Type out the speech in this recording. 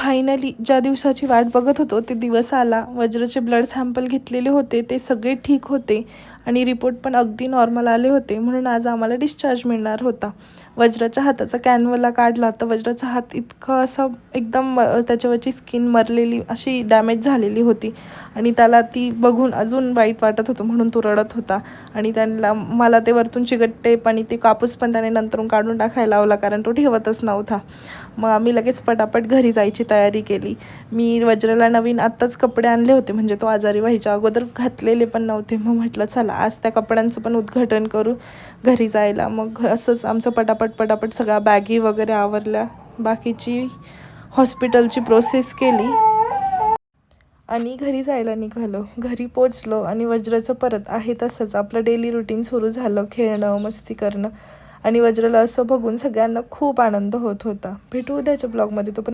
Finally ज्या दिवसाची वाट बघत होतो ते दिवस आला. वज्रचे ब्लड सॅम्पल घेतलेले होते, ते सगळे ठीक होते आणि रिपोर्ट पण अगदी नॉर्मल आले होते, म्हणून आज आम्हाला डिस्चार्ज मिळणार होता. वज्राच्या हाताचा कॅनवला काढला तर वज्राचा हात इतका असा एकदम त्याच्यावरची स्किन मरलेली अशी डॅमेज झालेली होती आणि त्याला ती बघून अजून वाईट वाटत होतं, म्हणून तो रडत होता. आणि त्यांना मला ते वरतून चिकट टेप आणि ते कापूस पण त्याने नंतरून काढून टाकायला लावला, कारण तो ठेवतच नव्हता. मग आम्ही लगेच पटापट घरी जायची तयारी केली. मी वज्राला नवीन आत्ताच कपडे आणले होते, म्हणजे तो आजारी व्हायच्या अगोदर घातलेले पण नव्हते. मग म्हटलं चला आज त्या कपड्यांचं पण उद्घाटन करू घरी जायला. मग असंच आमचं पटापट सगळ्या बॅगी वगैरे आवरल्या, बाकीची हॉस्पिटलची प्रोसेस केली आणि घरी जायला निघालो. घरी पोचलो आणि वज्राचं परत आहे तसंच आपलं डेली रुटीन सुरू झालं, खेळणं मस्ती करणं. आणि वज्राला असं बघून सगळ्यांना खूप आनंद होत होता. भेटू उद्याच्या ब्लॉगमध्ये. तो पण